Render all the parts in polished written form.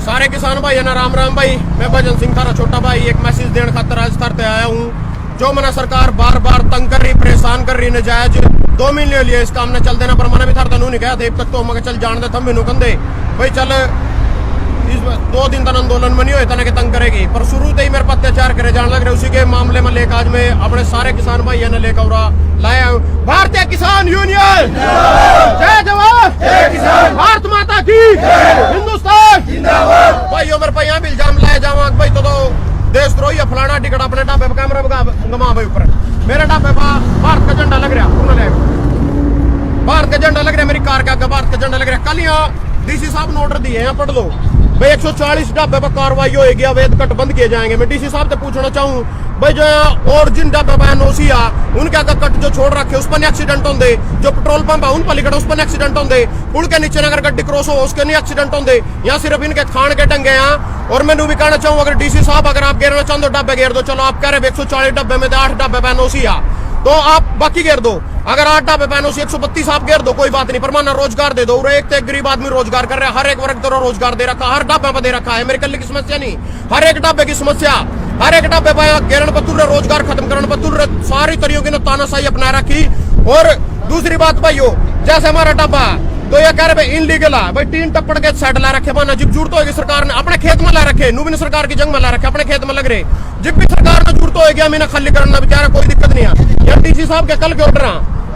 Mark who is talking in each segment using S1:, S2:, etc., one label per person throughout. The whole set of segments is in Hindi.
S1: सारे किसान भाई है ना, राम राम भाई। मैं भजन सिंह थारा छोटा भाई एक मैसेज देने खातर आज थरते आया हूँ। जो मना सरकार बार बार तंग कर रही, परेशान कर रही, नजायज 2 महीने ले लिए इस काम ने चल देना, पर मैंने भी थार तनू नहीं कहा था तक तो मगर चल जान दे थम भी कंधे भाई चल इस 2 दिन तक आंदोलन में नहीं हुए तना के तंग करेगी, पर शुरू से ही मेरे पर अत्याचार करे जान लग रहे। उसी के मामले में लेकर आज मैं अपने सारे किसान भाई ने लेकर लाया हूँ। भारतीय किसान यूनियन जय जवान जय किसान, भारत माता की हिंदुस्तान जिंदाबाद। भाई मेरे पर यहाँ भी इल्जाम लाया जावा भाई तो देशद्रोही है फलाना टिकट अपने ढाबे पर कैमरा गमा भाई ऊपर मेरे ढाबे पर भारत का झंडा लग रहा, भारत का झंडा लग रहा है, मेरी कार का भारत का झंडा लग रहा है। कल यहाँ डीसी साहब ने ऑर्डर दिए हैं, पढ़ लो भाई 140 ढाबे पर कार्रवाई होगी, अवैध कट बंद किए जाएंगे। मैं डीसी साहब से पूछना चाहूँ भाई जो और जिन ढाबे पर एनओसी उनके कट जो छोड़ रखे उस पर एक्सीडेंट होंगे, जो पेट्रोल पंप है उन पर लिखा उस पर एक्सीडेंट होंगे, पुल के नीचे अगर गड्डी क्रॉस हो उसके नहीं एक्सीडेंट होंगे। यहाँ सिर्फ इनके खान के डंगे हैं। और मैंने भी कहना चाहूँ अगर डीसी साहब अगर आप घेरना चाहते हो ढाबे घेर दो, चलो आप कह रहे 140 ढाबे में 8 ढाबे पर एनओसी तो आप बाकी घेर दो। अगर 8 ढाबे पे एनओसी 132 आप घेर दो, कोई बात नहीं, पर माना रोजगार दे दो। एक गरीब आदमी रोजगार कर रहा है, हर एक वर्ग तो रोजगार दे रखा, हर ढाबे पे दे रखा है। मेरे कल की समस्या नहीं, हर एक ढाबे की समस्या, हर एक ढाबे पे घेरण पतुर रोजगार खत्म करने पतुर सारी तरीकों की तानाशाही अपना रखी। और दूसरी बात भाई हो जैसे हमारा ढाबा तो ये कह रहे इनलीगल है भाई, 3 टप्पड़ के सेट ला रखे, माना जिब जरूरत होगी सरकार ने अपने खेत में ला रखे, नूबिन सरकार की जंग में ला रखे, अपने खेत में लग रहे, जिब भी सरकार ने जरूरत होगी हमें खाली करना बेचारा कोई दिक्कत नहीं है। या डीसी साहब के कल के ऑर्डर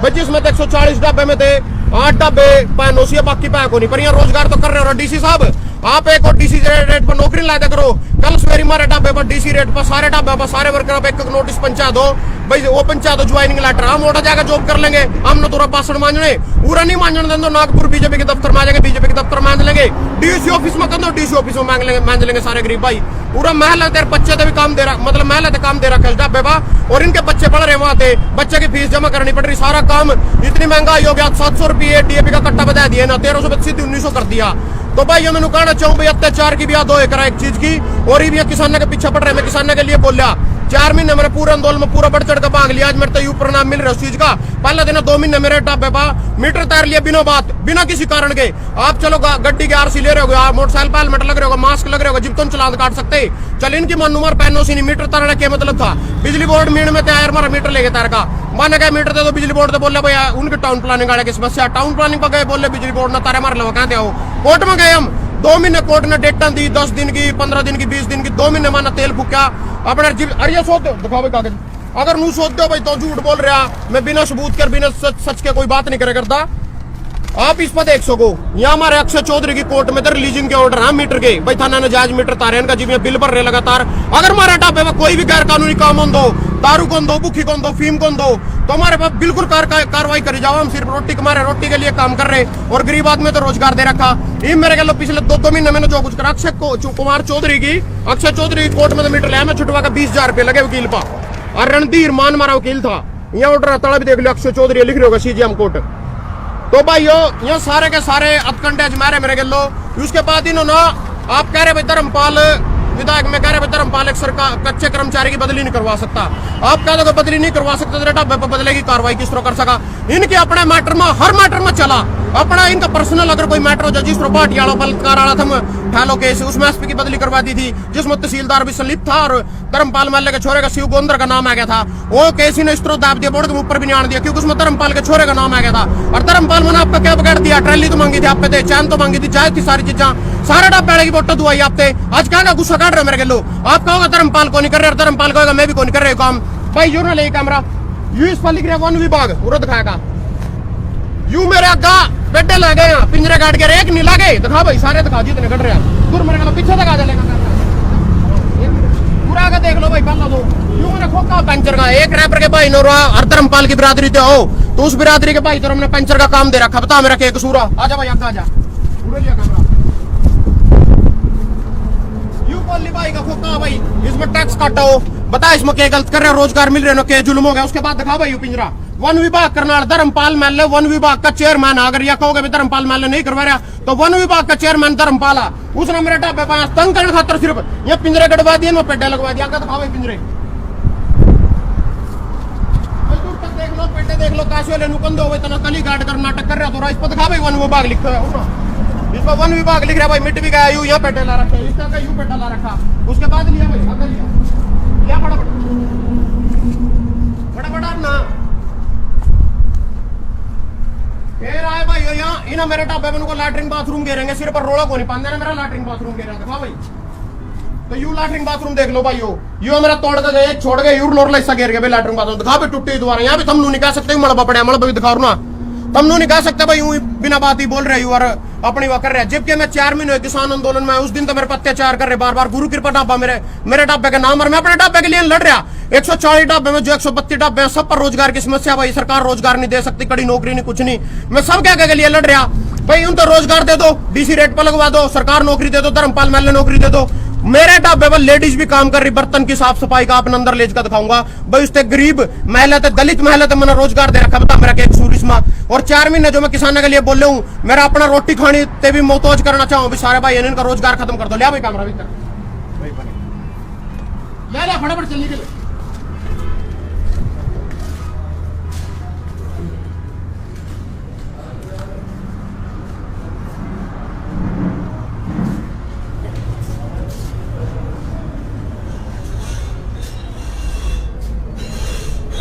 S1: भाई जिसमें 140 ढाबे में थे 8 ढाबे पैनोसी बाकी पैक होनी, पर यहाँ रोजगार तो कर रहे हो। डीसी साहब आप एक और डीसी रेट पर नौकरी लाया करो, कल सवेरे हमारे ढाबे पर डीसी रेट पर सारे ढाबे पर सारे वर्कर पर एक नोटिस पहुंचा दो भाई, वो पहुंचा दो ज्वाइनिंग लेटर, हम मोटा जाकर जॉब कर लेंगे। हमने तो भाषण मांगने पूरा नहीं मांगने दो, नागपुर बीजेपी के दफ्तर मांगेंगे, बीजेपी के दफ्तर मांग लेंगे, डीसी ऑफिस में कर दो, डीसी ऑफिस में मांग लेंगे सारे गरीब भाई। पूरा महल तेरे बच्चे भी काम दे रहा, मतलब महल काम दे रखा है ढाबे पर, और इनके बच्चे पढ़ रहे वहां थे, बच्चे की फीस जमा करनी पड़ रही, सारा काम इतनी महंगाई हो गया। 700 रुपये डीएपी का कट्टा बता दिया ना, 1300 सीधे 1900 कर दिया। तो भाई मैंने कहना चाहूँ भाई अत्याचार की भी याद हो एक चीज की, और ये भी किसानों के पीछे पड़ रहे। मैं किसानों के लिए बोलिया 4 महीने मैंने पूरे आंदोलन में पूरा बढ़ चढ़ कर भाग लिया। आज मेरे तो परिणाम मिल रहा है उस चीज का। पहला दिन 2 महीने मेरे ढाबे पर मीटर तैयार लिया बिना बात, बिना किसी कारण के। आप चलो गड्डी के आरसी ले रहे हो, मोटरसाइकिल पर हेलमेट लग रहे हो, मास्क लग रहे हो, जिब तुम चलान काट सकते। चल इनकी मननुमार पैनोसी नहीं, मीटर तारने के मतलब था बिजली बोर्ड मीण में तैयार हमारा मीटर लेके तार का माने गए मीटर दे दो बिजली बोर्ड से, बोले भैया उनके टाउन प्लानिंग वाले की समस्या, टाउन प्लानिंग पर गए बोले बिजली बोर्ड ने तारे मार लो, कहते हो कोर्ट में गए हम 2 महीने कोर्ट ने डेटा दी, 10 दिन की, 15 दिन की, 20 दिन की, 2 महीने माना तेल फूका अपने अरे सोच दो दिखाओ भाई कागज, अगर नू सोच दो भाई तो झूठ बोल रहा। मैं बिना सबूत कर बिना सच के कोई बात नहीं करे करता। आप इस पर देख सको यहाँ हमारे अक्षय चौधरी की कोर्ट में रिलीजिंग के ऑर्डर है मीटर के, भाई थाना ने जायज मीटर तारे इनका जी बिल भर रहे लगातार। अगर हमारे ढाबे में कोई भी गैर कानूनी काम हो, दारू कौन दो, भूखी कौन दो, फीम कौन दो, तो हमारे पास बिल्कुल कार्रवाई करी जाओ। हम सिर्फ रोटी कमा रहे, रोटी के लिए काम कर रहे, और गरीब आदमी तो रोजगार दे रखा। ये मेरे कह लो पिछले 2 महीने मैंने जो कुछ करा, अक्षय चौधरी की कोर्ट में मीटर लाया मैं छुटवा का 20,000 रुपये लगे वकील पर, और रणधीर मान मारा वकील था। यहाँ ऑर्डर तड़ा भी देख लो, अक्षय चौधरी लिख रहे होगा सीजीएम कोर्ट। तो भाइयों यहाँ सारे के सारे अतकंडे मारे मेरे गलो। उसके बाद इन्होंने आप कह रहे भाई धर्मपाल विधायक में कह रहे भाई धर्मपाल एक सरकार कच्चे कर्मचारी की बदली नहीं करवा सकता। आप कह दो बदली नहीं करवा सकते, ढाबे पर बदले की कार्रवाई किस तरह कर सका। इनके अपने मैटर में हर मैटर में चला अपना इनका पर्सनल अगर कोई मैटर हो जाए, जिस तरह भाटियाला बलात्कार वाला था ठहलो केस, उसमें एसपी की बदली करवा दी थी, जिसमें तहसीलदार भी संलिप्त था, और धर्मपाल महल्ले के छोरे का शिव गोंदर का नाम आ गया था। वो केस ही ने इस तरह दाब दिया, बोर्ड के ऊपर भी नहीं आने दिया, क्योंकि उसमें धर्मपाल के छोरे का नाम आ गया था। और धर्मपाल मैंने आपका क्या बगैर दिया, ट्रैली तो मांगी थी आप पे, थे चैन तो मांगी थी, जायज थी सारी चीजें, सारे ढाबे की वोट दुआई आपते। आज क्या गुस्सा काट रहे मेरे लो, आप कहोगे धर्मपाल को नहीं कर रहे, धर्मपाल कहोगा मैं भी को नहीं कर रहे काम। भाई जो ना ले कैमरा यू इस पर लिख रहा वन विभाग पूरा दिखाएगा, यू मेरे अग्गा बेटे लगे हैं पिंजरे काट के, एक नहीं लगे दिखा भाई, सारे दिखा जितने कट रहे दूर मेरे को पीछे दिखा चलेगा पूरा आगे देख लो भाई। पहला तो यू मैंने खोका पंचर का एक रैपर के भाई नोरा हर धर्मपाल की बिरादरी थे हो, तो उस बिरादरी के भाई तो हमने पंचर का काम दे रखा। बता मेरा क्या कसूर है, आजा भाई आजा पूरा लिया कैमरा। यू बोली भाई का खोका भाई इसमें टैक्स काटा हो, बता इसमें क्या गलत कर रहे हो, रोजगार मिल रहे हो क्या जुल्म हो गया। उसके बाद दिखा भाई यू पिंजरा वन विभाग करनाल धर्मपाल महल वन विभाग का चेयरमैन। अगर यह कहोगे धर्मपाल महल नहीं करवा रहा तो वन विभाग का चेयरमैन धर्मपाल उसने मेरे ढाबे पर तंग करने खातर सिर्फ ये पिंजरे कटवा दिए, पेड्डे लगवा दिया। दिखा भाई पिंजरे देख लो, पेड्डे देख लो, काशी वाले नुकंदो हुए तना कली गाड़ कर नाटक कर रहा तो इस पर दिखा भाई वन विभाग लिखा है। इसको वन विभाग लिख रहा भाई, मिट भी गया, यू यहाँ पे डाला रखा है, इसका यू पे डाला रखा। उसके बाद लिया भाई, अगर लिया बड़ा ना फिर आए भाई यहाँ इन्हें मेरे ढाबे पे उनको लैट्रिन बाथरूम घेरेंगे, सिर पर रोड़ा को नहीं पाना मेरा लैट्रिन बाथरूम घेरा था भाई। तो यू लैट्रिन बाथरूम देख लो भाई, यो मेरा तोड़ के गए, छोड़ गए, यू नॉर्मल ऐसा घेर के भाई लैट्रिन बाथरूम दिखा भाई, टूटी दोबारा। यहाँ भी तुम नहीं कह सकते मलबा पड़ा, मलबा भी दिखा ना, तुम नहीं कह सकते भाई यूं बिना बात ही बोल रहे हो और अपनी वो कर रहे हैं। जबकि मैं 4 महीने किसान आंदोलन में, उस दिन तो मेरे पर अत्याचार कर रहे बार बार, गुरु कृपा ढाबा मेरे ढाबे का नाम, और मैं अपने ढाबे के लिए लड़ रहा। 140 ढाबे में जो 132 ढाबे हैं, सब पर रोजगार की समस्या भाई, सरकार रोजगार नहीं दे सकती, कड़ी नौकरी नहीं, कुछ नहीं। मैं सब क्या के लिए लड़ रहा भाई, उन तो रोजगार दे दो, डीसी रेट पर लगवा दो, सरकार नौकरी दे दो, धर्मपाल महल नौकरी दे दो। मेरे ढाबे पर लेडीज भी काम कर रही, बर्तन की साफ सफाई का, अपने अंदर ले जाकर दिखाऊंगा भाई। उससे गरीब महिला थे, दलित महिला थे, मैंने रोजगार दे रखा, बता मेरा क्या कसूर इसमें। और 4 महीने जो मैं किसानों के लिए बोल रहा हूँ, मेरा अपना रोटी खाने ते भी मोहतोज करना चाहूँ भी, सारे भाई इनका रोजगार खत्म कर दो। लिया भाई कैमरा भीतर, ले फटाफट चलने के लिए।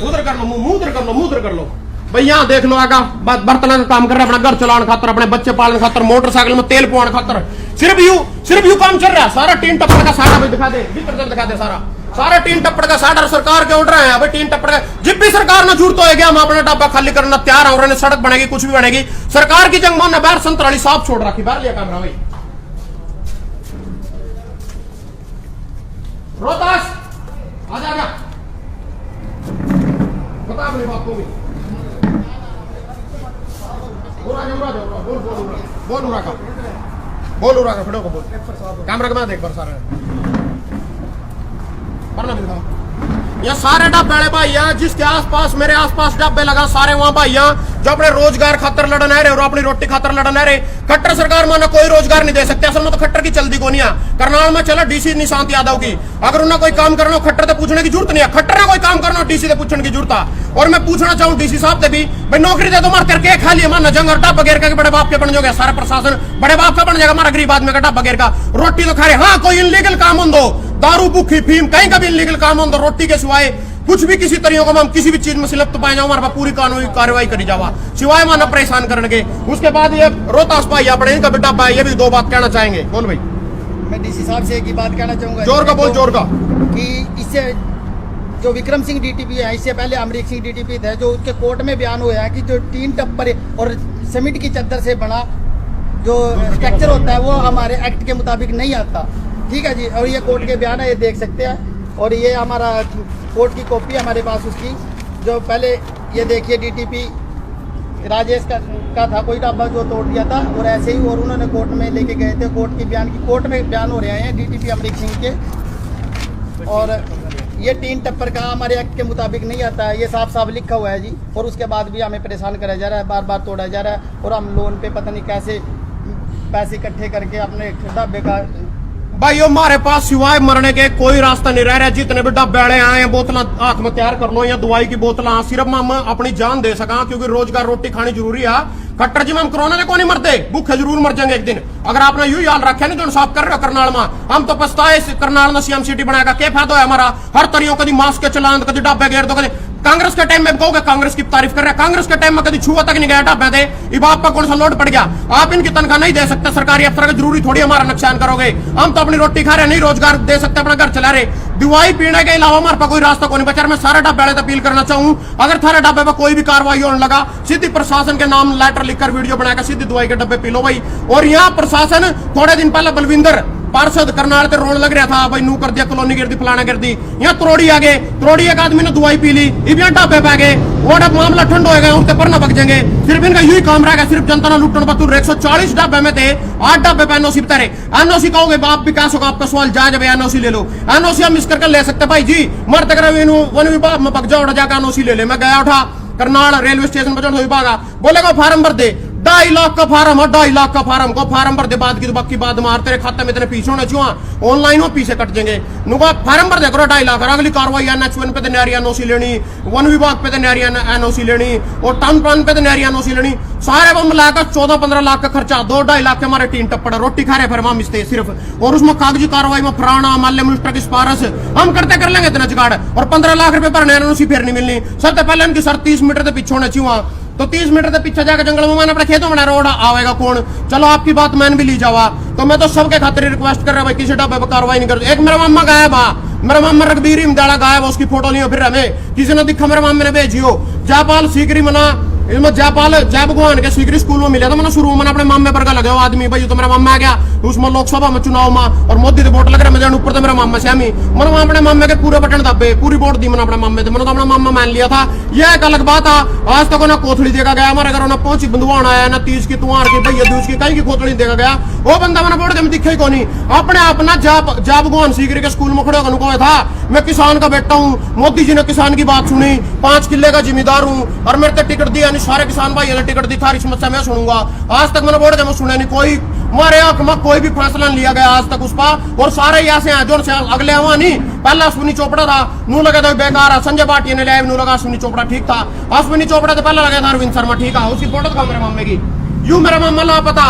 S1: उधर कर लो, मुंह उधर कर लो, मुंह उधर कर लो भाई। यहाँ देख लो आगा बर्तन का काम कर रहा है, अपना घर चलाने खातर, अपने बच्चे पालने खातर, मोटरसाइकिल में तेल पुआने खातर, सिर्फ यू काम चल रहा है। सारा टीन टप्पड़ का साड़ा भाई दिखा दे, दिखा दे, सारा टीन टप्पड़ का साड़ा सरकार के ऑर्डर है भाई। टीन टप्पड़ का जब भी सरकार ने जरूरत होगी, हम अपना ढाबा खाली करना तैयार है, और सड़क बनेगी, कुछ भी बनेगी। सरकार की जंग मानना, बाहर संतराली साफ छोड़ रखी, बाहर लिया कैमरा भाई। रोहतास आ जाएगा, बता अपनी बात को भी। बोल उरा का फिडो को बोल, कैमरा के मैं देख पर सारे पढ़ना भी दिखाओ। ये सारे ढाबे भाई यहाँ, जिसके आसपास मेरे आसपास ढाबे लगा, सारे वहां भाई यहाँ जो अपने रोजगार खातर लड़न रहे और अपनी रोटी खातर लड़न रहे। खट्टर सरकार माना कोई रोजगार नहीं दे सकते, असल में तो खट्टर की चलती को नहीं है। करनाल में चला डीसी निशांत यादव की, अगर उन्हें कोई काम करना हो खट्टर से पूछने की जरूरत नहीं है, खट्टर ने कोई काम करना हो डीसी से पूछने की जरूरत है। और मैं पूछना चाहूँ डीसी साहब से भी भाई, नौकरी दे दो, मार करके खा लिया, माना जंग और ढाबा घेर के बड़े बाप के बन जाओगे, सारा प्रशासन बड़े बाप का बन जाएगा, हमारा गरीब आदमी का ढाबा घेर का। रोटी तो खा रहे, हाँ कोई इनलीगल काम हो दो, दारू भूखी फीम कहीं का भी इनलीगल काम हो दो, रोटी के सिवाय कुछ भी किसी तरीके को हम किसी भी चीज में सिलप पाए जाओ, हमारे पास पूरी कानूनी कार्रवाई करी जावा, सिवाय माना परेशान करने के। उसके बाद ये रोहतास भाई अपने इनका बेटा भाई, ये भी 2 बात कहना चाहेंगे। बोल भाई।
S2: मैं डीसी साहब से एक ही बात कहना चाहूंगा,
S1: जोर का बोल, जोर का,
S2: कि इससे जो विक्रम सिंह डीटीपी है, इससे पहले अमरीक सिंह डीटीपी थे, जो उसके कोर्ट में बयान हुआ है कि जो टीन टप्पर और सीमेंट की चद्दर से बना जो स्ट्रक्चर होता है वो हमारे एक्ट के मुताबिक नहीं आता। ठीक है जी, और ये कोर्ट के बयान है, ये देख सकते हैं, और ये हमारा कोर्ट की कॉपी हमारे पास उसकी, जो पहले ये देखिए डीटीपी राजेश का था कोई ढाबा जो तोड़ दिया था, और ऐसे ही और उन्होंने कोर्ट में लेके गए थे, कोर्ट में बयान हो रहे हैं डीटीपी अमरीक सिंह के। और ये टीन टप्पर का हमारे एक्ट के मुताबिक नहीं आता है, ये साफ साफ लिखा हुआ है जी, और उसके बाद भी हमें परेशान करा जा रहा है, बार बार तोड़ा जा रहा है, और हम लोन पे पता नहीं कैसे पैसे इकट्ठे करके अपने ढाबे का।
S1: भाई हमारे पास सिवाय मरने के कोई रास्ता नहीं रह रहा। जितने भी ढाबे आए हैं, बोतल हाथ में तैयार कर लो, या दवाई की बोतल, सिर्फ हम अपनी जान दे सका, क्योंकि रोजगार रोटी खानी जरूरी है। खट्टर जी में हम कोरोना से को नहीं मरते, भूखे जरूर मर जाएंगे एक दिन। अगर आपने यू याद रखा नहीं जो साफ कर रहे हो करनाल में, हम तो पछताए करनाल में सीएम सिटी बनाएगा, क्या फायदा है हमारा। हर तरीकों कभी मास्क के चलान, कभी ढाबे घेर दो, कभी कांग्रेस के टाइम में कहोगे कांग्रेस की तारीफ कर रहे हैं, कांग्रेस के टाइम में कभी छुआ तक नहीं गया ढाबे दे, इब आप पर कौन सा लोड पड़ गया। आप इनकी तनख्वाह नहीं दे सकते, सरकारी अफसर का जरूरी थोड़ी हमारा नुकसान करोगे। हम तो अपनी रोटी खा रहे, नहीं रोजगार दे सकते, अपना घर चला रहे। दवाई पीने के अलावा हमारे पास कोई रास्ता को नहीं बचा। मैं सारे ढाबे वाले अपील करना चाहूँ, अगर थारे ढाबे पर कोई भी कार्रवाई होने लगा, सीधी प्रशासन के नाम लेटर लिखकर वीडियो बनाकर सीधी दवाई के डब्बे पी लो भाई। और यहाँ प्रशासन थोड़े दिन पहले बलविंदर पार्षद करनाल के रोड लग रहा था भाई, नू कर दिया, कॉलोनी गिर दी, फलाना गिर दी। यहाँ त्रोड़ी आ गए, त्रोड़ी एक आदमी ने दवाई पी ली, इबिया ढाबे पे गए, वो मामला ठंड हो गया, उनके पर न बग जाएंगे। सिर्फ इनका यही काम रहेगा, सिर्फ जनता ने लुटन बतूर। 140 ढाबे में थे, 8 ढाबे पे एनओसी बता रहे। एनओसी कहोगे बाप विकास होगा, आपका सवाल जायज है, एनओसी ले लो। एनओसी हम मिस करके ले सकते भाई जी, मरते कर वन विभाग में पग जाओ, जाकर एनओसी ले ले। मैं गया उठा करनाल रेलवे स्टेशन पर, विभाग बोलेगा फार्म भर दे, 2.5 लाख का फार्म है, 2.5 लाख का फार्म को फार्म भर दे बाद की तो बाकी बाद मार तेरे खाते में इतने पीछे होने चाहिए, ऑनलाइन हो पीछे कट जाएंगे नुका फार्म भर दे करो 2.5 लाख। अगली कार्रवाई NH1 पे देने आ रही एनओसी लेनी, वन विभाग पे देने आ रही एनओसी लेनी और टाउन प्लान पे देने आ रही एनओसी लेनी, सारे वो मिलाकर 14-15 लाख का खर्चा, 2-2.5 लाख के हमारे टीन टप्पड़ रोटी खा रहे फिर हम इससे सिर्फ, और उसमें कागजी कार्रवाई में फराना माल्य मिनिस्टर की सिफारिश हम करते कर लेंगे इतना जुगाड़, और 15 लाख रुपए भरने एनओसी फिर नहीं मिलनी। सबसे पहले इनकी सर 30 मीटर के पीछे होने चाहिए, तो 30 मीटर के पीछे जाकर जंगल में मैंने अपने खेतों में रोड आवेगा कौन। चलो आपकी बात मैंने भी ली जावा, तो मैं तो सबके खातिर रिक्वेस्ट कर रहा भाई किसी ढाबे पर कार्रवाई नहीं कर। एक मेरा मामा गायब है, मेरा मामा रघबीर इमदाड़ा गायब, उसकी फोटो नहीं हो फिर हमें किसी ने दिखा, मेरे मामे ने भेजियो जयपाल सीकरी मना इसमें जयपाल जय भगवान के सीकरी स्कूल में मिला था मैंने शुरू में अपने मामे पर का लगे आदमी भाई तो मेरा मामा आ गया उसमें लोकसभा में चुनाव में और मोदी के वोट लग रहे मैं ऊपर तो मेरा मामा से हमी मैंने वहां अपने मामे के पूरे बटन दबे पूरी वोट दी मैंने अपने मामे थे, मैंने तो अपना मामा मान लिया था। यह एक अलग बात है, आज तक ना कोथड़ी देखा गया हमारे घर ना पहुंची बंधुआन आया ना 30 की तुआर की भैया दूस की कहीं की कोथड़ी देखा गया, वो बंदा मैंने वोट में दिखे को नहीं। अपने आप ना जय भगवान सीकरी के स्कूल में खड़े होकर था मैं किसान का बेटा हूँ, मोदी जी ने किसान की बात सुनी, 5 किले का जिम्मेदार हूँ और मेरे टिकट दिया नहीं, सारे किसान भाई ने टिकट दी, थारी समस्या मैं सुनूंगा। आज तक मैंने वोट जमा सुने नहीं, कोई हमारे हक में कोई भी फैसला नहीं लिया गया आज तक उस पर, और सारे ऐसे हैं जो अगले हुआ नहीं। पहला अश्विनी चोपड़ा था नू लगा था बेकार है, संजय भाटिया ने लिया नू लगा अश्विनी चोपड़ा ठीक था, अश्विनी चोपड़ा तो पहला लगा था अरविंद शर्मा ठीक है, उसकी फोटो था मेरे मामे की। यूं मेरा मामा लापता,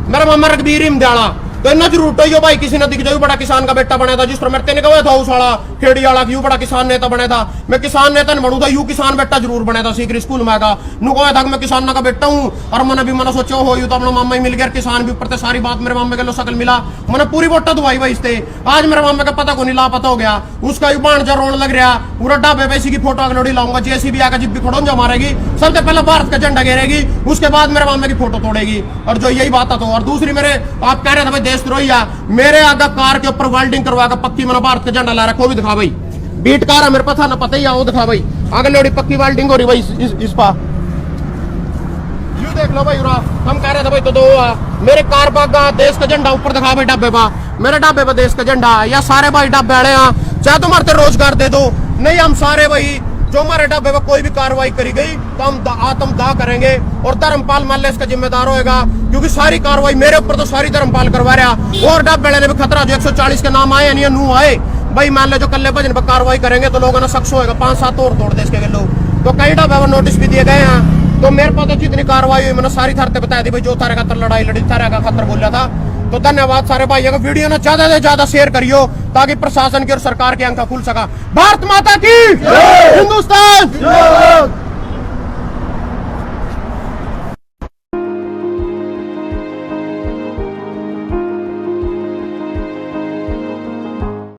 S1: मेरा मामा रघबीर इमदाड़ा, तो इतना जरूरत है भाई किसी ने दिख जाए बड़ा किसान का बेटा बना था, जिस तरह मेरे तेने कहा था उस वाला खेड़ी वाला यू बड़ा किसान नेता बना था, मैं किसान नेता नहीं बनू था, यू किसान बेटा जरूर बना था सीकरी स्कूल में आगा नू कहा था मैं किसान का बेटा हूँ, और मैंने भी मैंने सोचा हो यू तो अपना मामा ही मिल गया, किसान भी ऊपर से सारी बात मेरे मामे के लो सकल मिला, मैंने पूरी वोटा दुआई भाई इससे। आज मेरे मामे का पता को नहीं लापता हो गया, उसका यू बाणजा रोड लग रहा पूरा ढाबे पे इसी की फोटो अगलोड़ी लाऊंगा, जेसीबी आकर जिब भी खड़ोंजा मारेगी, सबसे पहले भारत का झंडा गिरेगी, उसके बाद मेरे मामे की फोटो तोड़ेगी, और जो यही बात है तो। और दूसरी मेरे आप कह रहे थे भाई देशद्रोही मेरे आगे कार के ऊपर वेल्डिंग करवा कर पक्की मैंने भारत का झंडा ला रखा, वो भी दिखा भाई, बीट कार है मेरे पास ना पता ही है, वो दिखा भाई आगे लोड़ी पक्की वेल्डिंग हो रही भाई इस पा यू देख लो भाई। हम कह रहे थे भाई तो दो मेरे कार बागा देश का झंडा ऊपर दिखा भाई ढाबे पा, मेरे ढाबे पे देश का झंडा या सारे भाई ढाबे वाले चाहे तो हमारे रोजगार दे दो, नहीं हम सारे भाई जो हमारे ढाबे पर कोई भी कार्रवाई करी गई तो हम आत्मदाह करेंगे, और धर्मपाल माल्य इसका जिम्मेदार होगा, क्योंकि सारी कार्रवाई मेरे ऊपर तो सारी धर्मपाल करवा रहा, और ढाबे वाले ने भी खतरा जो 140 के नाम आए नहीं नू आए भाई मान लो जो कल्ले भजन पर कार्रवाई करेंगे तो लोगों ने शख्स होगा 5-7 और तोड़ दे इसके लोग, तो कई ढाबे पर नोटिस भी दिए गए हैं। तो मेरे पास जितनी कार्रवाई हुई मैंने सारी थारते बताया थी भाई, जो थारे खातर लड़ाई लड़ी थारे का खतर बोला था। तो धन्यवाद सारे भाई, अगर वीडियो ना ज्यादा से ज्यादा शेयर करियो ताकि प्रशासन की और सरकार की आंखें खुल सका। भारत माता की, हिंदुस्तान।